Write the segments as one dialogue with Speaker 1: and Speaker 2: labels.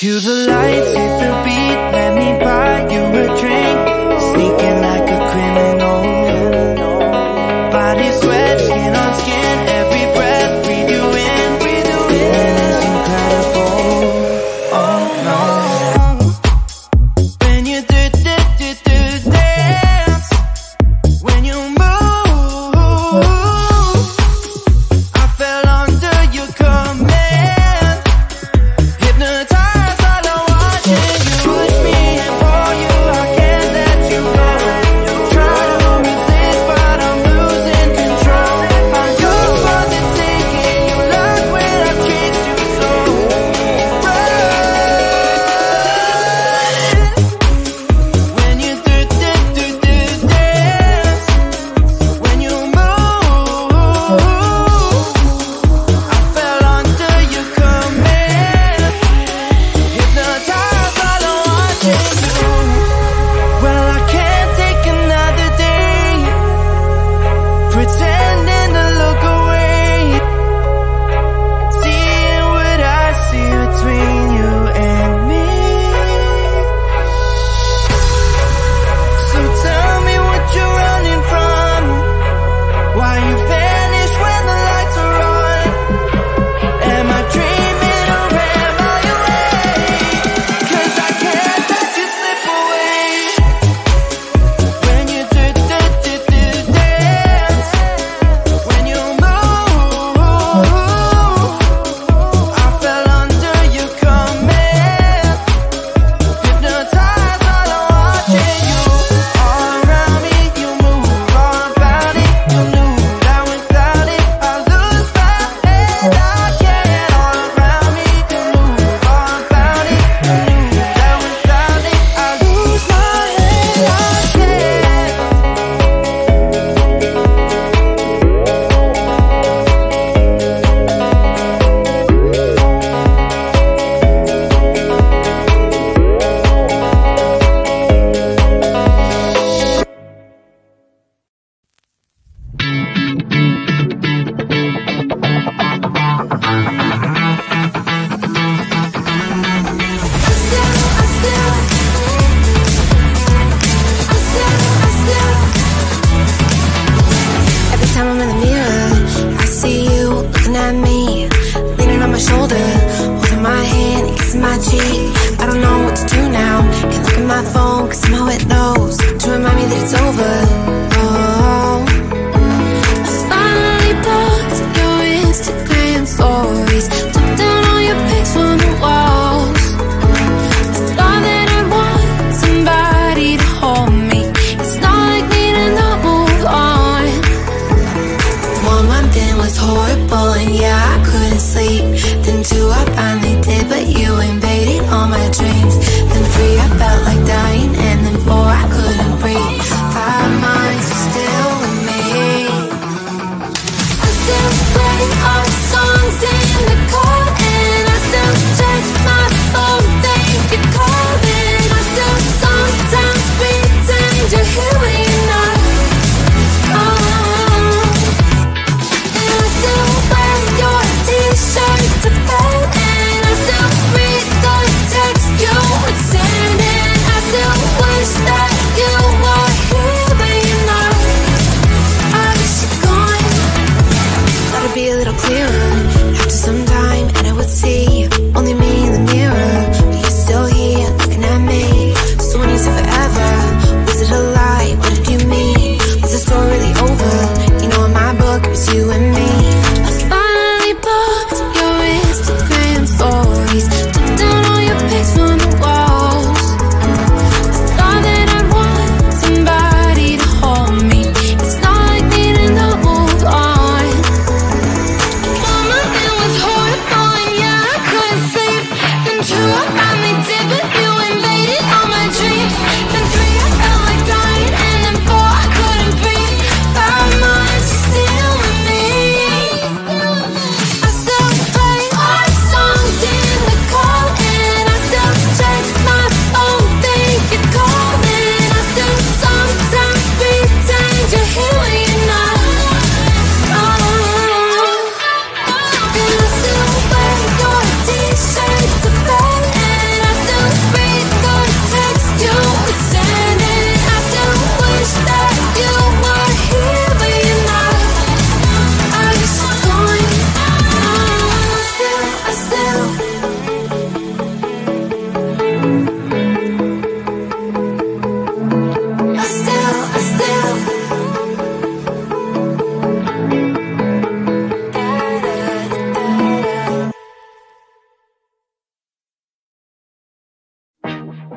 Speaker 1: Cue the lights, hit the beat, let me buy you a drink. Sneaking like a criminal. Body sweat, skin on skin, every breath, breathe you in. Feeling is incredible. Oh no. When you do dance, when you move, I fell under your command. Hypnotized by the watching you push me and for you, I can't let you go. Try to resist, but I'm losing control. I'm yours for the taking. You love when I treat you so right. When you do dance, when you move, I fell under your command. Hypnotized by the watching you. Well, I can't take another day pretending to look away, seeing what I see between you and me. So tell me what you're running from, why you vanish when the lights are on. Am I dreaming or am I awake? 'Cause I can't let you slip away. When you do dance, when you move, I fell under your command. Hypnotized by the watching you. All around me, you move, all about it. You knew that without it, I lose my head. I can't. All around me, you move, all about it. You knew that without it, I lose my head. I can't.
Speaker 2: Every time I'm in the mirror, I see you looking at me, leaning on my shoulder, holding my hand and kissing my cheek. I don't know what to do now. Can't look at my phone 'cause somehow it knows to remind me that it's over. Oh, I finally blocked your Instagram stories, took down all your pics from the walls. I thought that I want somebody to hold me. It's not like me to not move on. 1 month in was horrible and yeah, I couldn't sleep. Then 2, I finally did, but you invaded all my dreams. Then 3, I felt like dying, and then 4, I couldn't breathe. 5 months I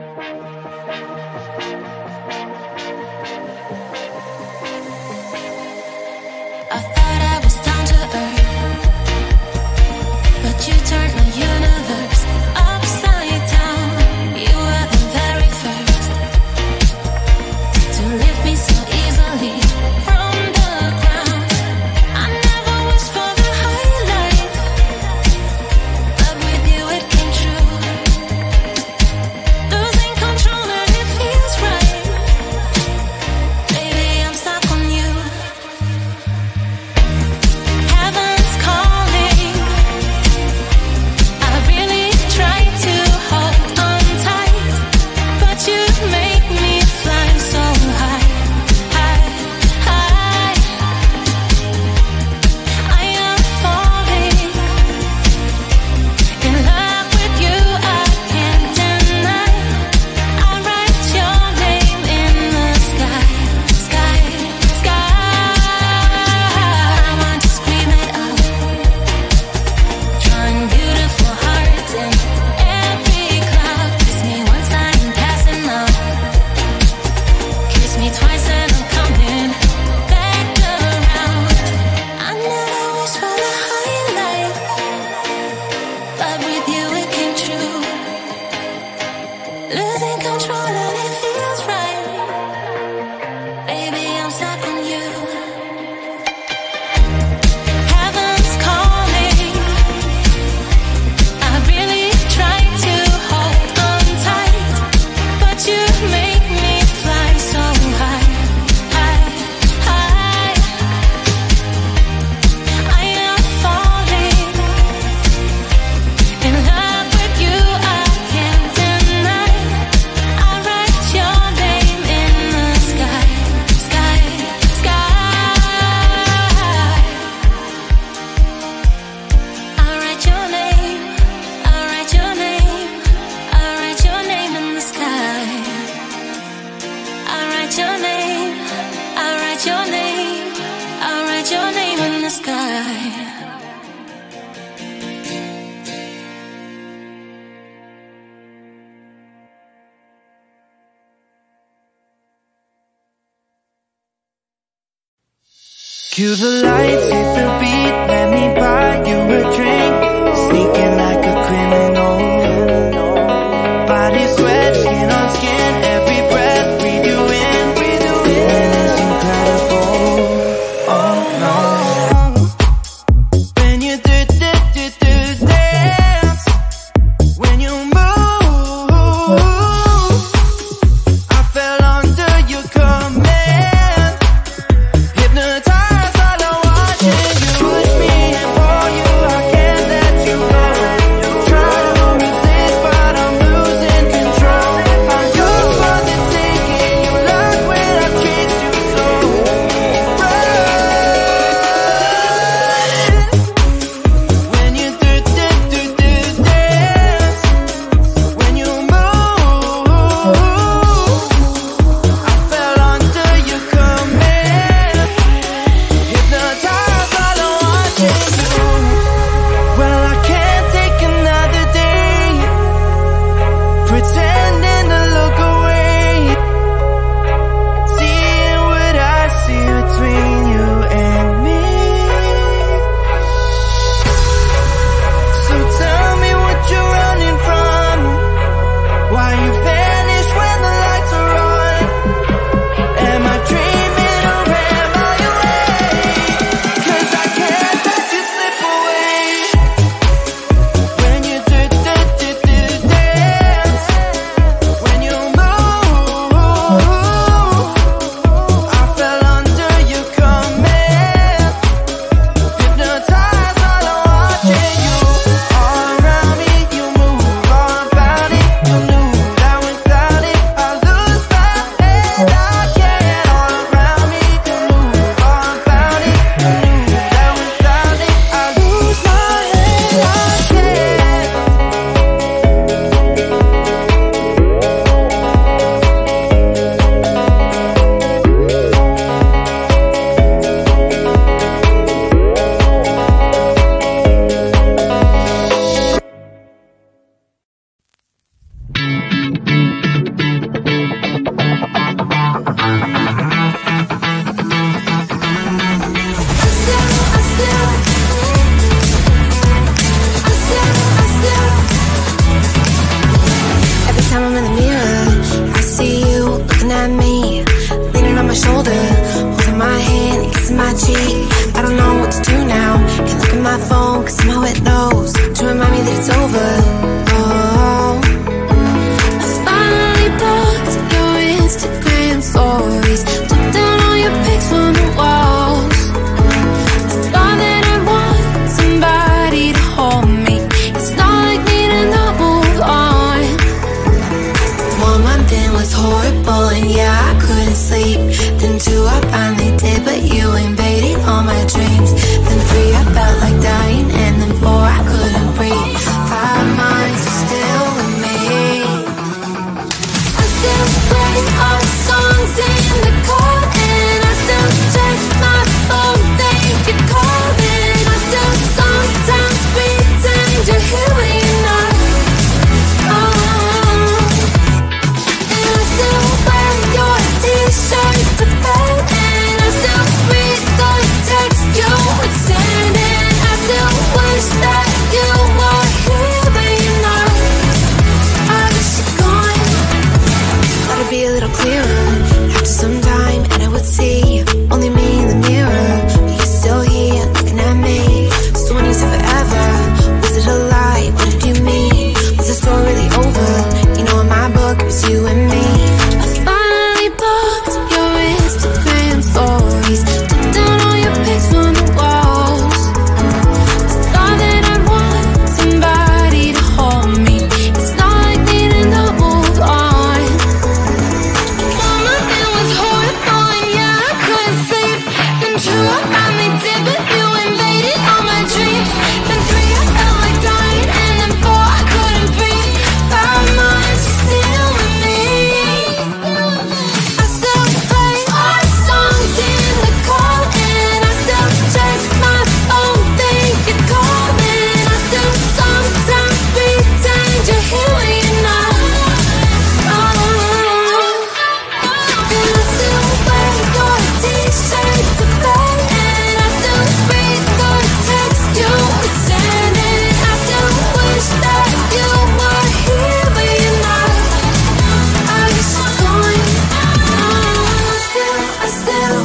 Speaker 2: thought I was down to earth, but you turned my universe upside down. You were the very first to lift me so easily from the ground. I never wished for the highlight, but with you it came true. Losing control and it feels right. Baby, I'm stuck on you. Heaven's calling. I really tried to hold on tight, but you make me fly so high, high, high. I am falling in love with you, I can't deny. I write your name in the sky, sky, sky. I want to scream it out, drawing beautiful hearts in every cloud. Kiss me once, I'm passing out. Kiss me twice and I'm coming back around. I never wished for the highlight, but with you it came true. Losing control and it feels right. Baby, I'm stuck on you. Heaven's calling. I really tried to hold on tight, but you make me fly so high, high, high. I am falling in love with you, I can't deny. I write your name in the sky, sky, sky. I write your name, I write your name, I write your name in the sky. I write your name, I write your name, I write your name in the sky.
Speaker 1: Cue the lights, hit the beat, let me buy you a drink. Sneaking like a criminal. Body sweat, skin on skin, every breath, breathe you in, breathe you in. And it's incredible, oh no. When you dance, when you move, I fell under your command. Hypnotized, all I'm watching you push me and pull you, I can't
Speaker 2: kissing my cheek. I don't know what to do now. Can't look at my phone, cause somehow it knows to remind me that it's over. Oh, I finally blocked your Instagram stories, took down all your pics from the walls. I thought that I want somebody to hold me. It's not like me to not move on. 1 month in was horrible, and yeah, I couldn't sleep. Then 2, I finally did, but you invaded all my dreams. Then 3, I felt like dying, and then 4, I couldn't breathe. 5 months, you're still with me. I still play our songs in the car, and I still check my phone, think you're calling. I still sometimes pretend you're here when you're not. And I still wear your t-shirt to bed, and I still read the text you would send, and I still wish that you were here but you're not. I wish you're gone. Thought it'd be a little clearer after some time, and I would see only me in the mirror, but you're still here looking at me. So when you said forever, was it a lie? What did you mean? Was the story really over? You know, in my book it was you and me. I finally blocked your Instagram stories, took down all your pics from the walls. I thought that I want somebody to hold me. It's not like me to not move on. 1 month it was horrible, and yeah, I couldn't sleep. Then 2, I finally did, but you invaded all my dreams. Then 3, I felt like dying, and then 4, I couldn't breathe. 5 months, you're still with me. I still play our songs in the car, and I still check my phone, think you're calling. I still sometimes pretend you're here when you're not. And I still wear your t-shirt to bed, and I still read the text you would send, and I still wish that you were here but you're not. I wish you're gone. I still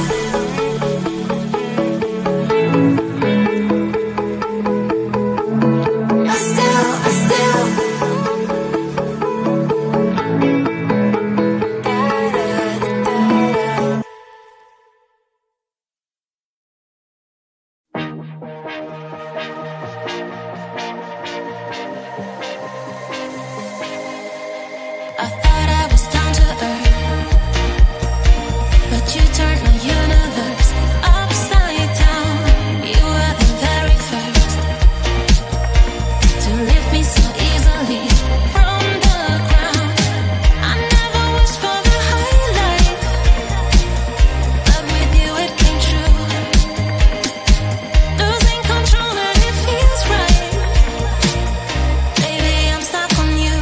Speaker 2: I thought I was down to earth, but you turned my universe upside down. You were the very first to lift me so easily from the ground. I never wished for the highlight, but with you it came true. Losing control and it feels right. Baby, I'm stuck on you.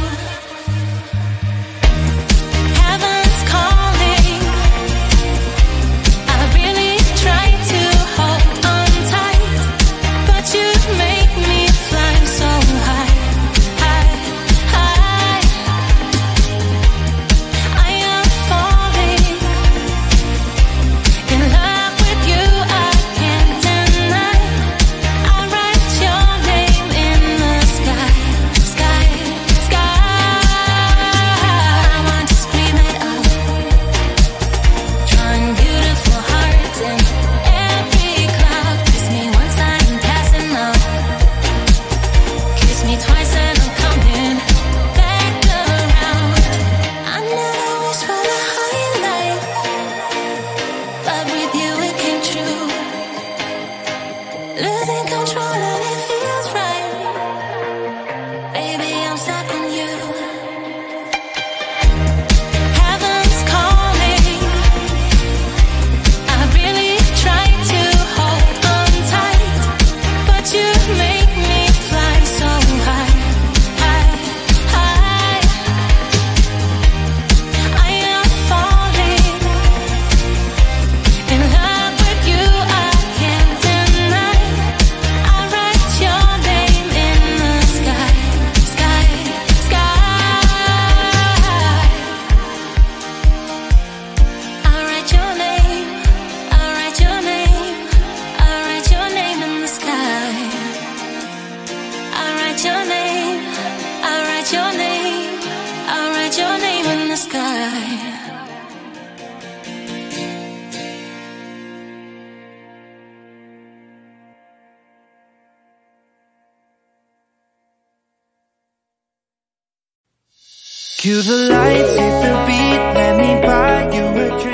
Speaker 1: Cue the lights, hit the beat, let me buy you a drink.